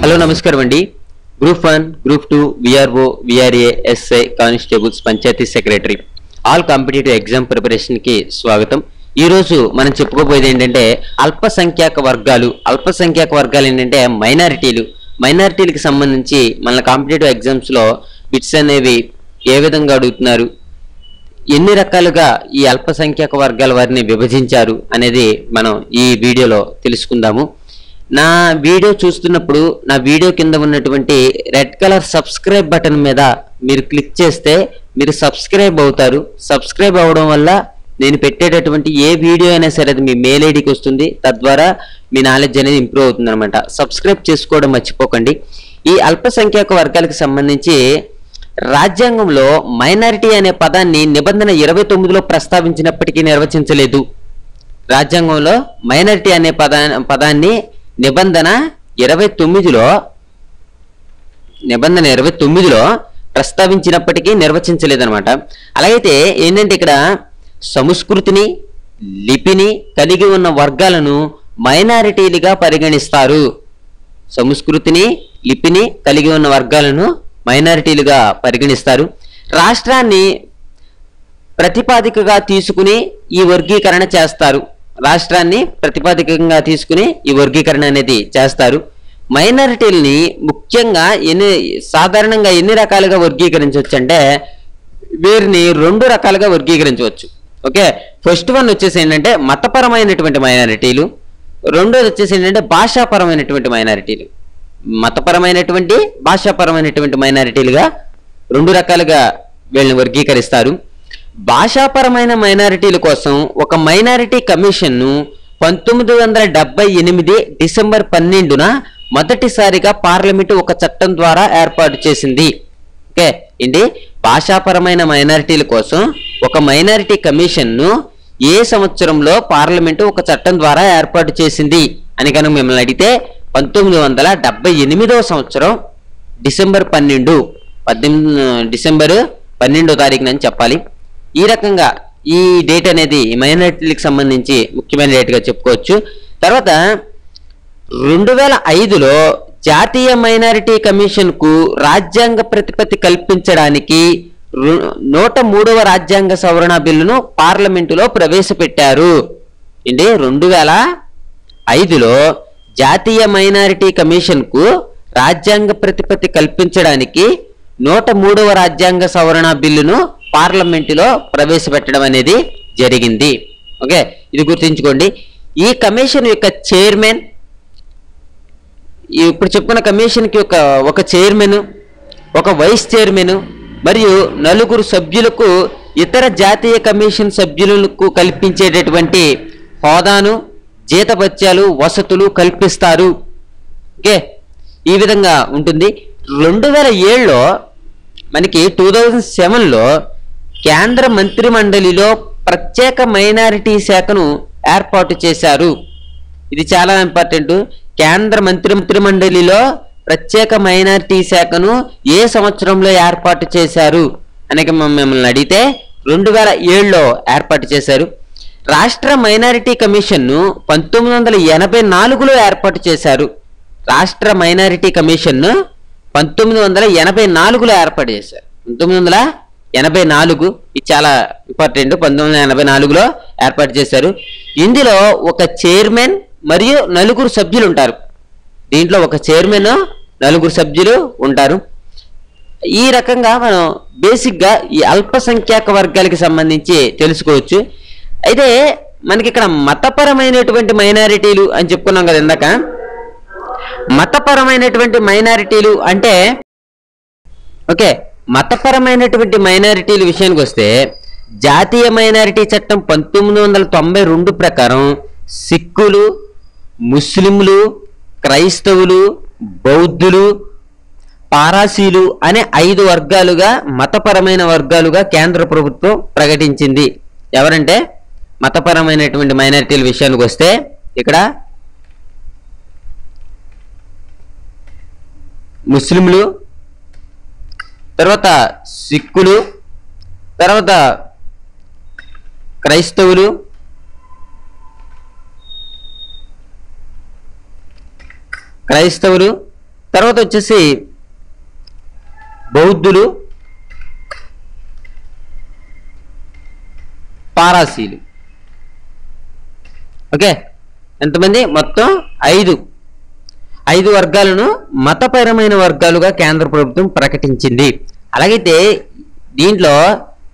Hello నమస్కారం అండి. Group 1, group 2, VRO, VRA, SI, constables, panchayat secretary all competitive exam preparation కి స్వాగతం. ఈ రోజు మనం చెప్పుకోబోయేది ఏంటంటే అల్పసంఖ్యాక వర్గాలు ఏంటంటే మైనారిటీలకు సంబంధించి మన కాంపిటేటివ్ ఎగ్జామ్స్ లో బిట్స్ అనేవి ఏ విధంగా అడుగుతున్నారు, ఎన్ని రకాలుగా ఈ అల్పసంఖ్యాక వర్గాల వారిని విభజించారు అనేది మనం ఈ వీడియోలో తెలుసుకుందాము. నా వీడియో చూస్తున్నప్పుడు నా వీడియో కింద ఉన్నటువంటి రెడ్ కలర్ సబ్స్క్రైబ్ బటన్ మీద మీరు క్లిక్ చేస్తే మీరు సబ్స్క్రైబ్ అవుతారు. సబ్స్క్రైబ్ అవడం వల్ల నేను పెట్టేటటువంటి ఏ వీడియో అయినా సరే అది మీ మెయిల్ ఐడికి వస్తుంది. తద్వారా మీ నాలెడ్జ్ అనేది ఇంప్రూవ్ అవుతుంది అనమాట. సబ్స్క్రైబ్ చేసుకోవడం మర్చిపోకండి. ఈ అల్పసంఖ్యాక వర్గాలకు సంబంధించి రాజ్యాంగంలో మైనారిటీ అనే పదాన్ని నిబంధన 29లో ప్రస్తావించినప్పటికీ నిర్వచించలేదు. రాజ్యాంగంలో మైనారిటీ అనే పదాన్ని నిబంధన 29లో ప్రస్తావించినప్పటికీ నిర్వచించలేదన్నమాట. అలాగైతే ఏంటంటే ఇక్కడ సంస్కృతిని, లిపిని కలిగి ఉన్న వర్గాలను మైనారిటీలుగా పరిగణిస్తారు. సంస్కృతిని, లిపిని కలిగి ఉన్న వర్గాలను మైనారిటీలుగా పరిగణిస్తారు. రాష్ట్రాన్ని ప్రతిపాదికగా తీసుకుని ఈ వర్గీకరణ చేస్తారు. అనేది చేస్తారు. మైనారిటీలని ముఖ్యంగా సాధారణంగా ఎన్ని రకాలుగా వర్గీకరించవచ్చు అంటే వీరిని 2 రకాలుగా వర్గీకరించవచ్చు. ఓకే, ఫస్ట్ వన్ వచ్చేసి ఏంటంటే మతపరమైనటువంటి మైనారిటీలు, రెండోది వచ్చేసి ఏంటంటే భాషాపరమైనటువంటి మైనారిటీలు. మతపరమైనటువంటి, భాషాపరమైనటువంటి మైనారిటీలుగా 2 రకాలుగా వీళ్ళని వర్గీకరిస్తారు. భాషాపరమైన మైనారిటీల కోసం ఒక మైనారిటీ కమిషన్ను 1978 డిసెంబర్ 12న మొదటిసారిగా పార్లమెంటు ఒక చట్టం ద్వారా ఏర్పాటు చేసింది. ఓకే ఏంటి, భాషాపరమైన మైనారిటీల కోసం ఒక మైనారిటీ కమిషన్ను ఏ సంవత్సరంలో పార్లమెంటు ఒక చట్టం ద్వారా ఏర్పాటు చేసింది అని కనుక మిమ్మల్ని అడిగితే 1978వ సంవత్సరం డిసెంబర్ 12వ తారీఖున అని చెప్పాలి. ఈ రకంగా ఈ డేట్ అనేది మైనారిటీలకు సంబంధించి ముఖ్యమైన డేట్గా చెప్పుకోవచ్చు. తర్వాత 2005లో జాతీయ మైనారిటీ కమిషన్కు రాజ్యాంగ ప్రతిపత్తి కల్పించడానికి 103వ రాజ్యాంగ సవరణ బిల్లును పార్లమెంటులో ప్రవేశపెట్టారు. ఏంటి, 2005లో జాతీయ మైనారిటీ కమిషన్కు రాజ్యాంగ ప్రతిపత్తి కల్పించడానికి 103వ రాజ్యాంగ సవరణ బిల్లును పార్లమెంటులో ప్రవేశపెట్టడం అనేది జరిగింది. ఓకే, ఇది గుర్తుంచుకోండి. ఈ కమిషన్ యొక్క చైర్మన్, ఇప్పుడు చెప్పుకున్న కమిషన్కి ఒక చైర్మన్, ఒక వైస్ చైర్మన్ మరియు 4 సభ్యులకు ఇతర జాతీయ కమిషన్ సభ్యులకు కల్పించేటటువంటి హోదాను, జీతభత్యాలు, వసతులు కల్పిస్తారు. ఓకే, ఈ విధంగా ఉంటుంది. 2007లో మనకి 2007లో కేంద్ర మంత్రిమండలిలో ప్రత్యేక మైనారిటీ శాఖను ఏర్పాటు చేశారు. ఇది చాలా ఇంపార్టెంట్. కేంద్ర మంత్రిమండలిలో ప్రత్యేక మైనారిటీ శాఖను ఏ సంవత్సరంలో ఏర్పాటు చేశారు అని మిమ్మల్ని అడిగితే 2007లో ఏర్పాటు చేశారు. రాష్ట్ర మైనారిటీ కమిషన్ను 1984లో ఏర్పాటు చేశారు. రాష్ట్ర మైనారిటీ కమిషన్ను 1984లో ఏర్పాటు చేశారు. 1984 ఇది చాలా ఇంపార్టెంట్. 1984లో ఏర్పాటు చేశారు. ఇందులో ఒక చైర్మన్ మరియు 4 సభ్యులు ఉంటారు. దీంట్లో ఒక చైర్మన్, 4 సభ్యులు ఉంటారు. ఈ రకంగా మనం బేసిక్గా ఈ అల్పసంఖ్యాక వర్గాలకు సంబంధించి తెలుసుకోవచ్చు. అయితే మనకి ఇక్కడ మతపరమైనటువంటి మైనారిటీలు అని చెప్పుకున్నాం కదా ఇందాక. మతపరమైనటువంటి మైనారిటీలు అంటే ఓకే, మతపరమైనటువంటి మైనారిటీల విషయానికి వస్తే జాతీయ మైనారిటీ చట్టం 1992 ప్రకారం సిక్కులు, ముస్లింలు, క్రైస్తవులు, బౌద్ధులు, పారాసీలు అనే 5 వర్గాలుగా మతపరమైన వర్గాలుగా కేంద్ర ప్రభుత్వం ప్రకటించింది. ఎవరంటే మతపరమైనటువంటి మైనారిటీల విషయానికి వస్తే ఇక్కడ ముస్లింలు, తర్వాత సిక్కులు, తర్వాత క్రైస్తవులు, తర్వాత వచ్చేసి బౌద్ధులు, పారాసీలు. ఓకే, ఎంతమంది? మొత్తం 5 వర్గాలను మతపరమైన వర్గాలుగా కేంద్ర ప్రభుత్వం ప్రకటించింది. అలాగైతే దీంట్లో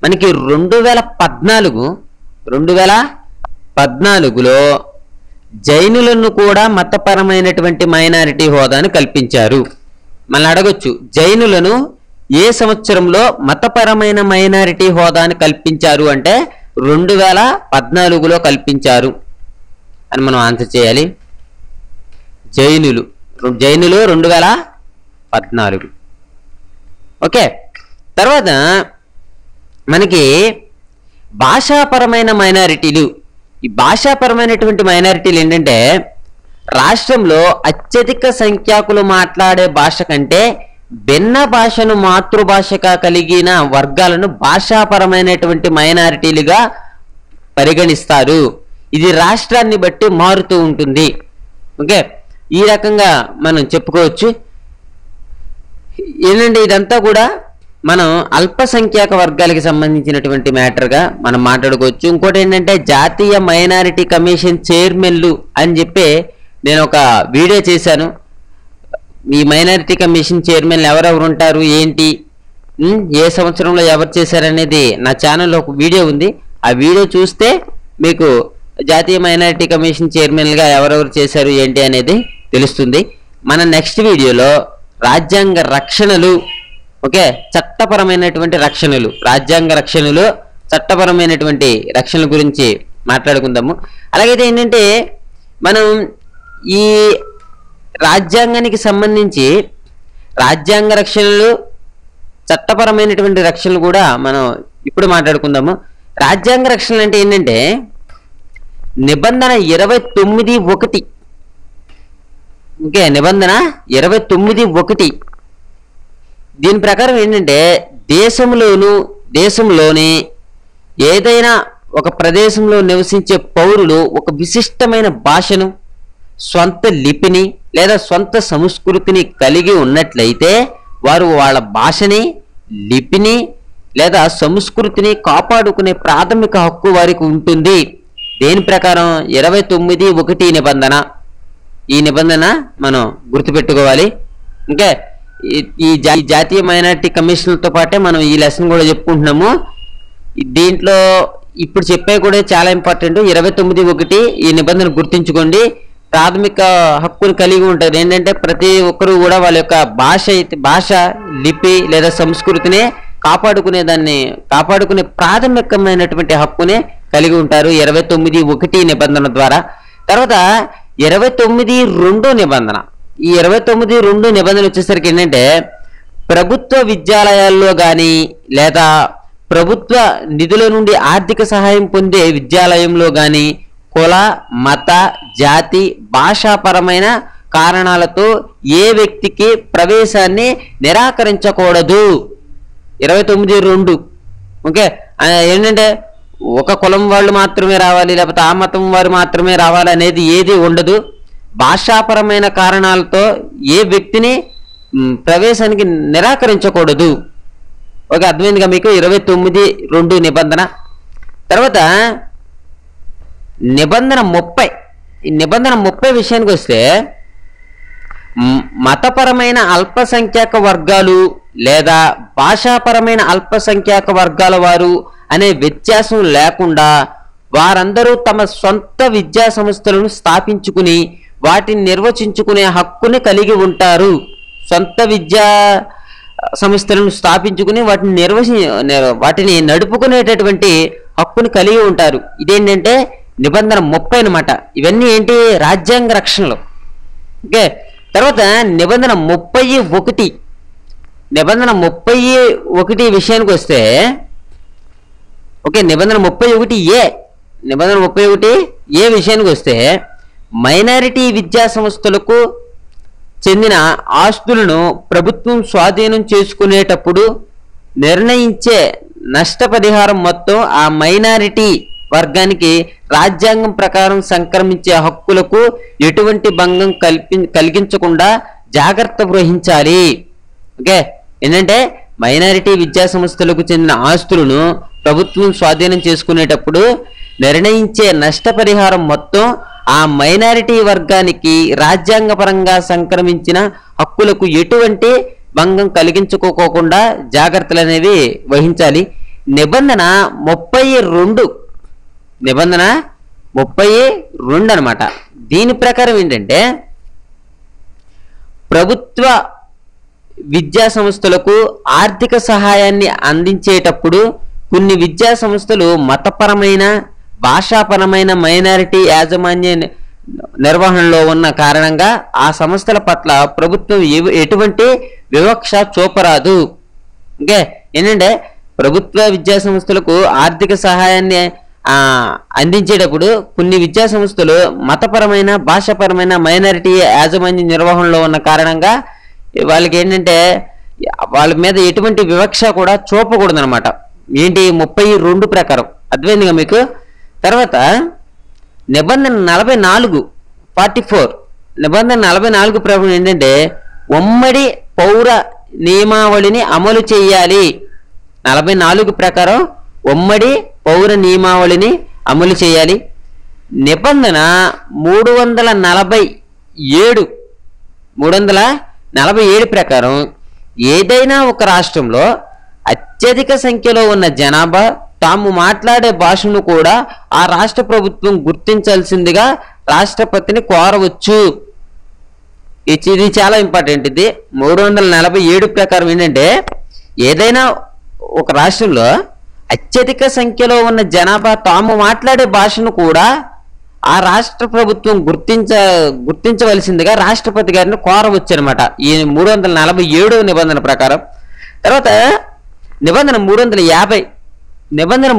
మనకి 2014లో జైనులను కూడా మతపరమైనటువంటి మైనారిటీ హోదాను కల్పించారు. మనం అడగొచ్చు, జైనులను ఏ సంవత్సరంలో మతపరమైన మైనారిటీ హోదాను కల్పించారు అంటే 2014లో కల్పించారు అని మనం ఆన్సర్ చేయాలి. జైనులు 2014. ఓకే, తర్వాత మనకి భాషాపరమైన మైనారిటీలు. ఈ భాషాపరమైనటువంటి మైనారిటీలు ఏంటంటే రాష్ట్రంలో అత్యధిక సంఖ్యాకులు మాట్లాడే భాష కంటే భిన్న భాషను మాతృభాషగా కలిగిన వర్గాలను భాషాపరమైనటువంటి మైనారిటీలుగా పరిగణిస్తారు. ఇది రాష్ట్రాన్ని బట్టి మారుతూ ఉంటుంది. ఓకే, ఈ రకంగా మనం చెప్పుకోవచ్చు. ఏంటంటే ఇదంతా కూడా మనం అల్పసంఖ్యాక వర్గాలకి సంబంధించినటువంటి మ్యాటర్గా మనం మాట్లాడుకోవచ్చు. ఇంకోటి ఏంటంటే జాతీయ మైనారిటీ కమిషన్ చైర్మన్లు అని చెప్పి నేను ఒక వీడియో చేశాను. ఈ మైనారిటీ కమిషన్ చైర్మన్లు ఎవరెవరు ఉంటారు, ఏంటి, ఏ సంవత్సరంలో ఎవరు చేశారనేది నా ఛానల్లో ఒక వీడియో ఉంది. ఆ వీడియో చూస్తే మీకు జాతీయ మైనారిటీ కమిషన్ చైర్మన్లుగా ఎవరెవరు చేశారు ఏంటి అనేది తెలుస్తుంది. మన నెక్స్ట్ వీడియోలో రాజ్యాంగ రక్షణలు, ఓకే, చట్టపరమైనటువంటి రక్షణలు, రాజ్యాంగ రక్షణలు, చట్టపరమైనటువంటి రక్షణల గురించి మాట్లాడుకుందాము. అలాగైతే ఏంటంటే మనం ఈ రాజ్యాంగానికి సంబంధించి రాజ్యాంగ రక్షణలు, చట్టపరమైనటువంటి రక్షణలు కూడా మనం ఇప్పుడు మాట్లాడుకుందాము. రాజ్యాంగ రక్షణలు అంటే ఏంటంటే నిబంధన 29(1). ఓకే, నిబంధన 29(1). దీని ప్రకారం ఏంటంటే దేశంలోని ఏదైనా ఒక ప్రదేశంలో నివసించే పౌరులు ఒక విశిష్టమైన భాషను, స్వంత లిపిని లేదా స్వంత సంస్కృతిని కలిగి ఉన్నట్లయితే వారు వాళ్ళ భాషని, లిపిని లేదా సంస్కృతిని కాపాడుకునే ప్రాథమిక హక్కు వారికి ఉంటుంది. దేని ప్రకారం? 29(1) నిబంధన. ఈ నిబంధన మనం గుర్తుపెట్టుకోవాలి. ఇంకా ఈ జాతీయ మైనారిటీ కమిషన్లతో పాటే మనం ఈ లెసన్ కూడా చెప్పుకుంటున్నాము. దీంట్లో ఇప్పుడు చెప్పే కూడా చాలా ఇంపార్టెంట్. 29(1) ఈ నిబంధన గుర్తుంచుకోండి. ప్రాథమిక హక్కును కలిగి ఉంటుంది. ఏంటంటే ప్రతి ఒక్కరు కూడా వాళ్ళ యొక్క భాష, లిపి లేదా సంస్కృతిని కాపాడుకునే ప్రాథమికమైనటువంటి హక్కునే కలిగి ఉంటారు 29(1) నిబంధన ద్వారా. తర్వాత 29(2) నిబంధన. ఈ 29(2) నిబంధన వచ్చేసరికి ఏంటంటే ప్రభుత్వ విద్యాలయాల్లో కానీ లేదా ప్రభుత్వ నిధుల నుండి ఆర్థిక సహాయం పొందే విద్యాలయంలో కానీ కుల, మత, జాతి, భాషాపరమైన కారణాలతో ఏ వ్యక్తికి ప్రవేశాన్ని నిరాకరించకూడదు. 29(2). ఓకే, ఏంటంటే ఒక కులం వాళ్ళు మాత్రమే రావాలి, లేకపోతే ఆ మతం వారు మాత్రమే రావాలి అనేది ఏది ఉండదు. భాషాపరమైన కారణాలతో ఏ వ్యక్తిని ప్రవేశానికి నిరాకరించకూడదు. ఓకే, అర్థమైందిగా మీకు 29(2) నిబంధన. తర్వాత నిబంధన 30. ఈ నిబంధన 30 విషయానికి వస్తే మతపరమైన అల్పసంఖ్యాక వర్గాలు లేదా భాషాపరమైన అల్పసంఖ్యాక వర్గాల వారు అనే వ్యత్యాసం లేకుండా వారందరూ తమ సొంత విద్యా సంస్థలను స్థాపించుకుని వాటిని నిర్వచించుకునే హక్కుని కలిగి ఉంటారు. సొంత విద్యా సంస్థలను స్థాపించుకుని వాటిని నడుపుకునేటటువంటి హక్కుని కలిగి ఉంటారు. ఇదేంటంటే నిబంధన 30 అన్నమాట. ఇవన్నీ ఏంటి? రాజ్యాంగ రక్షణలు. ఓకే, తర్వాత నిబంధన 31. నిబంధన 31 విషయానికి వస్తే ఓకే, నిబంధన 31(a). నిబంధన 31(a) విషయానికి వస్తే మైనారిటీ విద్యా సంస్థలకు చెందిన ఆస్తులను ప్రభుత్వం స్వాధీనం చేసుకునేటప్పుడు నిర్ణయించే నష్టపరిహారం మొత్తం ఆ మైనారిటీ వర్గానికి రాజ్యాంగం ప్రకారం సంక్రమించే హక్కులకు ఎటువంటి భంగం కలిగించకుండా జాగ్రత్త వహించాలి. ఓకే, ఏంటంటే మైనారిటీ విద్యా సంస్థలకు చెందిన ఆస్తులను ప్రభుత్వం స్వాధీనం చేసుకునేటప్పుడు నిర్ణయించే నష్టపరిహారం మొత్తం ఆ మైనారిటీ వర్గానికి రాజ్యాంగపరంగా సంక్రమించిన హక్కులకు ఎటువంటి భంగం కలిగించుకోకుండా జాగ్రత్తలు అనేవి వహించాలి. నిబంధన 32 అనమాట. దీని ప్రకారం ఏంటంటే ప్రభుత్వ విద్యా సంస్థలకు ఆర్థిక సహాయాన్ని అందించేటప్పుడు కొన్ని విద్యా సంస్థలు మతపరమైన భాషాపరమైన మైనారిటీ యాజమాన్య నిర్వహణలో ఉన్న కారణంగా ఆ సంస్థల పట్ల ప్రభుత్వం ఎటువంటి వివక్ష చూపరాదు. ఓకే, ఏంటంటే ప్రభుత్వ విద్యా సంస్థలకు ఆర్థిక సహాయాన్ని అందించేటప్పుడు కొన్ని విద్యా సంస్థలు మతపరమైన భాషాపరమైన మైనారిటీ యాజమాన్య నిర్వహణలో ఉన్న కారణంగా వాళ్ళకి ఏంటంటే వాళ్ళ మీద ఎటువంటి వివక్ష కూడా చూపకూడదు అనమాట. ఏంటి 32 ప్రకారం అర్థమైందిగా మీకు. తర్వాత నిబంధన 44 నిబంధన 44 ప్రకారం ఏంటంటే ఉమ్మడి పౌర నియమావళిని అమలు చేయాలి. 44 ప్రకారం ఉమ్మడి పౌర నియమావళిని అమలు చేయాలి. నిబంధన 347 ప్రకారం ఏదైనా ఒక రాష్ట్రంలో అత్యధిక సంఖ్యలో ఉన్న జనాభా తాము మాట్లాడే భాషను కూడా ఆ రాష్ట్ర ప్రభుత్వం గుర్తించాల్సిందిగా రాష్ట్రపతిని కోరవచ్చు. ఇది చాలా ఇంపార్టెంట్. ఇది 347 ప్రకారం ఏంటంటే ఏదైనా ఒక రాష్ట్రంలో అత్యధిక సంఖ్యలో ఉన్న జనాభా తాము మాట్లాడే భాషను కూడా ఆ రాష్ట్ర ప్రభుత్వం గుర్తించవలసిందిగా రాష్ట్రపతి గారిని కోరవచ్చు అనమాట, ఈ 347 నిబంధన ప్రకారం. తర్వాత నిబంధన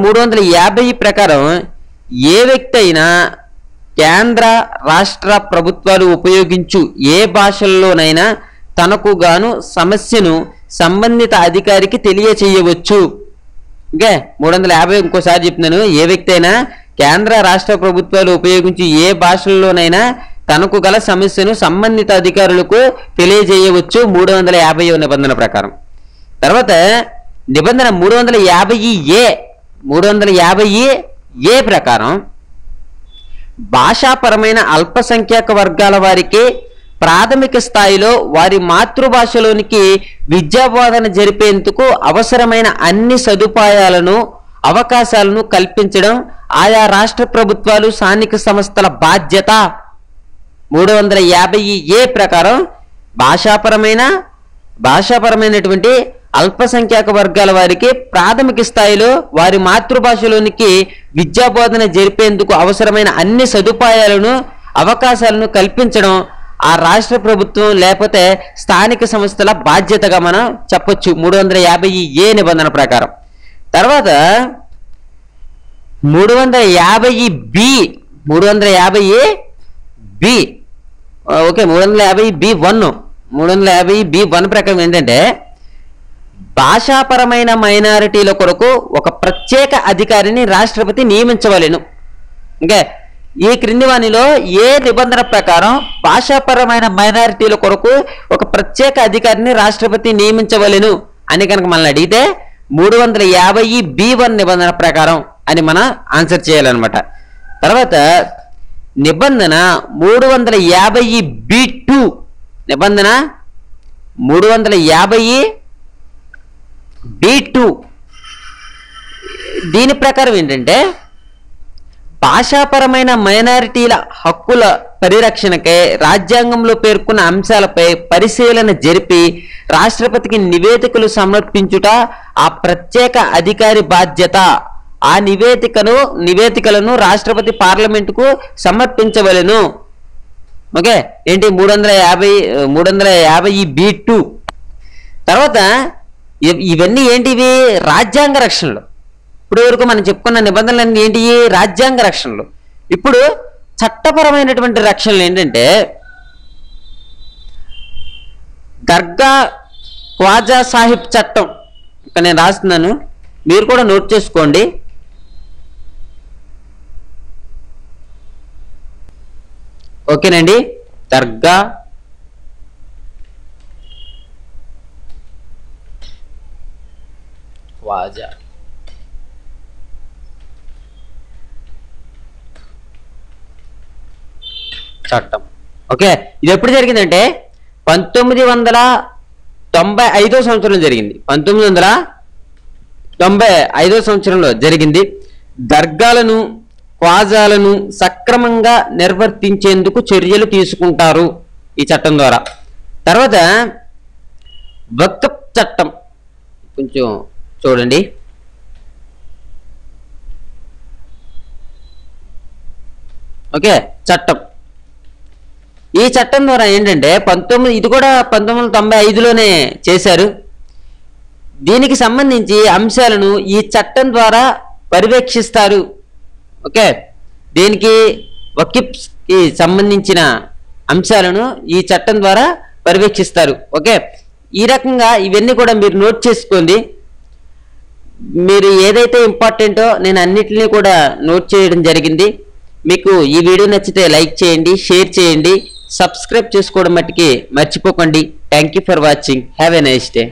350 ప్రకారం ఏ వ్యక్తి అయినా కేంద్ర రాష్ట్ర ప్రభుత్వాలు ఉపయోగించు ఏ భాషల్లోనైనా తనకు గాను సమస్యను సంబంధిత అధికారికి తెలియచేయవచ్చు. ఓకే, 350 ఇంకోసారి చెప్తున్నాను. ఏ వ్యక్తి అయినా కేంద్ర రాష్ట్ర ప్రభుత్వాలు ఉపయోగించి ఏ భాషల్లోనైనా తనకు గల సమస్యను సంబంధిత అధికారులకు తెలియజేయవచ్చు 350 నిబంధన ప్రకారం. తర్వాత నిబంధన 350A ప్రకారం భాషాపరమైన అల్పసంఖ్యాక వర్గాల వారికి ప్రాథమిక స్థాయిలో వారి మాతృభాషలోనికి విద్యాబోధన జరిపేందుకు అవసరమైన అన్ని సదుపాయాలను అవకాశాలను కల్పించడం ఆయా రాష్ట్ర ప్రభుత్వాలు స్థానిక సంస్థల బాధ్యత. 350A ప్రకారం భాషాపరమైనటువంటి అల్పసంఖ్యాక వర్గాల వారికి ప్రాథమిక స్థాయిలో వారి మాతృభాషలోనికి విద్యాబోధన జరిపేందుకు అవసరమైన అన్ని సదుపాయాలను అవకాశాలను కల్పించడం ఆ రాష్ట్ర ప్రభుత్వం లేకపోతే స్థానిక సంస్థల బాధ్యతగా మనం చెప్పొచ్చు 350A నిబంధన ప్రకారం. తర్వాత 350B ఓకే, 350B1 ప్రకారం ఏంటంటే భాషాపరమైన మైనారిటీల కొరకు ఒక ప్రత్యేక అధికారిని రాష్ట్రపతి నియమించవలెను. ఓకే, ఈ క్రింది వానిలో ఏ నిబంధన ప్రకారం భాషాపరమైన మైనారిటీల కొరకు ఒక ప్రత్యేక అధికారిని రాష్ట్రపతి నియమించవలెను అని కనుక మనల్ని అడిగితే 350B1 నిబంధన ప్రకారం అని మనం ఆన్సర్ చేయాలన్నమాట. తర్వాత నిబంధన 350B2 నిబంధన 350B2 దీని ప్రకారం ఏంటంటే భాషాపరమైన మైనారిటీల హక్కుల పరిరక్షణకై రాజ్యాంగంలో పేర్కొన్న అంశాలపై పరిశీలన జరిపి రాష్ట్రపతికి నివేదికలు సమర్పించుట ఆ ప్రత్యేక అధికారి బాధ్యత. ఆ నివేదికలను రాష్ట్రపతి పార్లమెంటుకు సమర్పించవలెను. ఓకే, ఏంటి 350B2. తర్వాత ఇవన్నీ ఏంటివి? రాజ్యాంగ రక్షణలు. ఇప్పుడు వరకు మనం చెప్పుకున్న నిబంధనలన్నీ ఏంటి? రాజ్యాంగ రక్షణలు. ఇప్పుడు చట్టపరమైనటువంటి రక్షణలు ఏంటంటే దర్గా ఖ్వాజా సాహిబ్ చట్టం. ఇక్కడ నేను రాస్తున్నాను, మీరు కూడా నోట్ చేసుకోండి. ఓకేనండి, దర్గా క్వాజా చట్టం. ఓకే, ఇది ఎప్పుడు జరిగిందంటే 1995 సంవత్సరంలో జరిగింది. 1995 సంవత్సరంలో జరిగింది. దర్గాలను, క్వాజాలను సక్రమంగా నిర్వర్తించేందుకు చర్యలు తీసుకుంటారు ఈ చట్టం ద్వారా. తర్వాత వక్ఫ్ చట్టం కొంచెం చూడండి. ఓకే, చట్టం. ఈ చట్టం ద్వారా ఏంటంటే ఇది కూడా 1995లోనే చేశారు. దీనికి సంబంధించి అంశాలను ఈ చట్టం ద్వారా పర్యవేక్షిస్తారు. ఓకే, దీనికి వక్ఫ్కి సంబంధించిన అంశాలను ఈ చట్టం ద్వారా పర్యవేక్షిస్తారు. ఓకే, ఈ రకంగా ఇవన్నీ కూడా మీరు నోట్ చేసుకోండి. మీరు ఏదైతే ఇంపార్టెంటో నేను అన్నిటినీ కూడా నోట్ చేయడం జరిగింది. మీకు ఈ వీడియో నచ్చితే లైక్ చేయండి, షేర్ చేయండి, సబ్స్క్రైబ్ చేసుకోవడం మట్టుకి మర్చిపోకండి. Thank you for watching. Have a nice day.